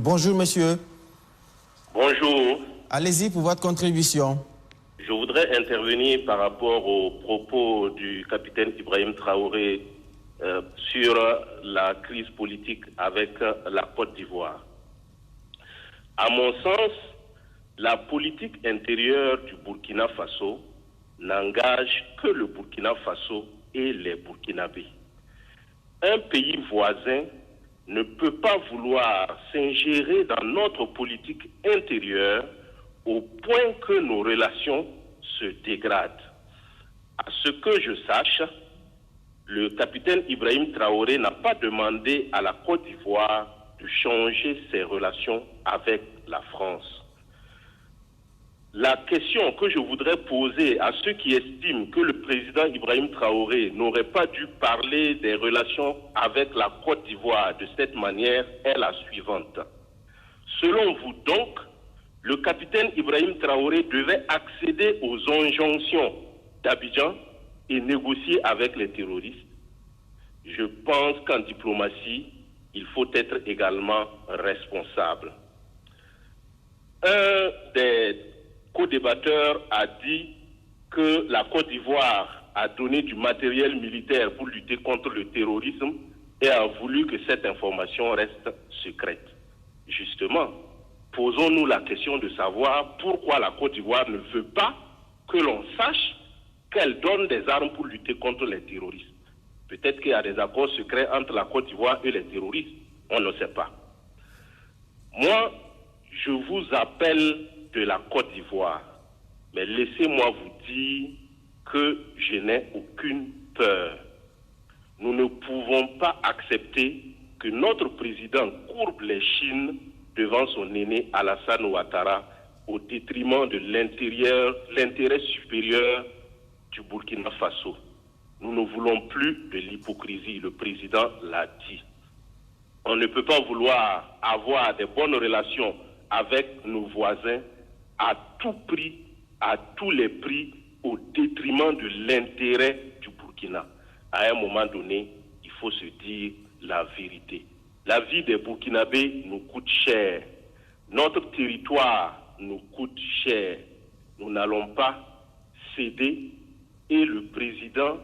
Bonjour monsieur. Bonjour. Allez-y pour votre contribution. Je voudrais intervenir par rapport aux propos du capitaine Ibrahim Traoré sur la crise politique avec la Côte d'Ivoire. À mon sens, la politique intérieure du Burkina Faso n'engage que le Burkina Faso et les Burkinabés. Un pays voisin ne peut pas vouloir s'ingérer dans notre politique intérieure au point que nos relations se dégradent. À ce que je sache, le capitaine Ibrahim Traoré n'a pas demandé à la Côte d'Ivoire de changer ses relations avec la France. La question que je voudrais poser à ceux qui estiment que le président Ibrahim Traoré n'aurait pas dû parler des relations avec la Côte d'Ivoire de cette manière est la suivante. Selon vous donc, le capitaine Ibrahim Traoré devait accéder aux injonctions d'Abidjan et négocier avec les terroristes. Je pense qu'en diplomatie, il faut être également responsable. Un des co-débatteur a dit que la Côte d'Ivoire a donné du matériel militaire pour lutter contre le terrorisme et a voulu que cette information reste secrète. Justement, posons-nous la question de savoir pourquoi la Côte d'Ivoire ne veut pas que l'on sache qu'elle donne des armes pour lutter contre les terroristes. Peut-être qu'il y a des accords secrets entre la Côte d'Ivoire et les terroristes. On ne sait pas. Moi, je vous appelle de la Côte d'Ivoire. Mais laissez-moi vous dire que je n'ai aucune peur. Nous ne pouvons pas accepter que notre président courbe les chines devant son aîné Alassane Ouattara au détriment de l'intérêt supérieur du Burkina Faso. Nous ne voulons plus de l'hypocrisie, le président l'a dit. On ne peut pas vouloir avoir des bonnes relations avec nos voisins à tout prix, à tous les prix, au détriment de l'intérêt du Burkina. À un moment donné, il faut se dire la vérité. La vie des Burkinabés nous coûte cher. Notre territoire nous coûte cher. Nous n'allons pas céder et le président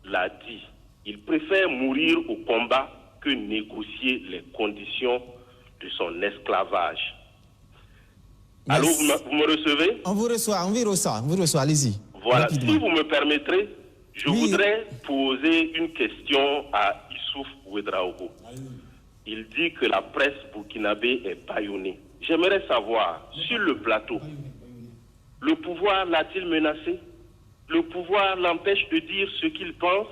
l'a dit. Il préfère mourir au combat que négocier les conditions de son esclavage. Allô, vous me recevez? On vous reçoit, allez-y. Voilà, rapidement. si vous me permettrez, je voudrais poser une question à Issouf Ouedraogo. Il dit que la presse burkinabé est bâillonnée. J'aimerais savoir, sur le plateau, le pouvoir l'a-t-il menacé? Le pouvoir l'empêche de dire ce qu'il pense?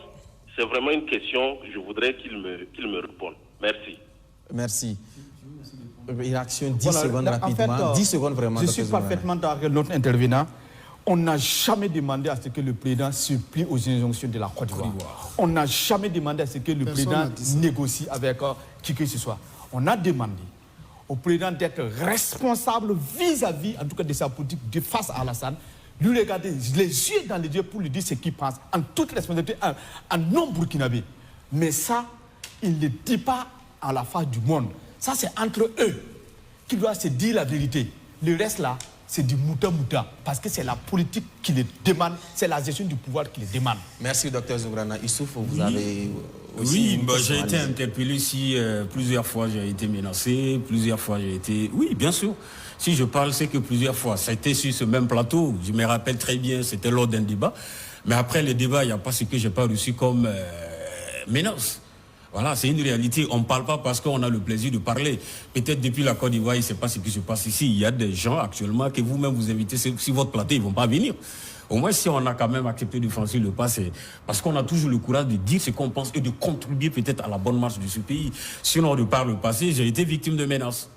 C'est vraiment une question que je voudrais qu'il me réponde. Merci. Merci. Réaction 10 secondes rapidement. En fait, 10 secondes vraiment. Je suis parfaitement d'accord avec notre intervenant. On n'a jamais demandé à ce que le président se plie aux injonctions de la Côte d'Ivoire. On n'a jamais demandé à ce que le président négocie avec qui que ce soit. On a demandé au président d'être responsable vis-à-vis, en tout cas de sa politique, de face à Alassane, lui regarder les yeux dans les yeux pour lui dire ce qu'il pense, en toute responsabilité, en non-burkinabé. Mais ça, il ne dit pas à la face du monde. Ça, c'est entre eux qui doivent se dire la vérité. Le reste, là, c'est du mouta-mouta. Parce que c'est la politique qui les demande, c'est la gestion du pouvoir qui les demande. Merci, Dr Zungrana. Issouf, vous avez aussi... Oui, j'ai été interpellé si plusieurs fois j'ai été menacé, plusieurs fois j'ai été... Oui, bien sûr. Si je parle, c'est que plusieurs fois. Ça a été sur ce même plateau. Je me rappelle très bien, c'était lors d'un débat. Mais après le débat, il n'y a pas ce que je n'ai pas reçu comme menace. Voilà, c'est une réalité. On ne parle pas parce qu'on a le plaisir de parler. Peut-être depuis la Côte d'Ivoire, il ne sait pas ce qui se passe ici. Il y a des gens actuellement que vous-même vous invitez sur votre plateau, ils ne vont pas venir. Au moins, si on a quand même accepté de franchir le pas, c'est parce qu'on a toujours le courage de dire ce qu'on pense et de contribuer peut-être à la bonne marche de ce pays. Sinon, de par le passé, j'ai été victime de menaces.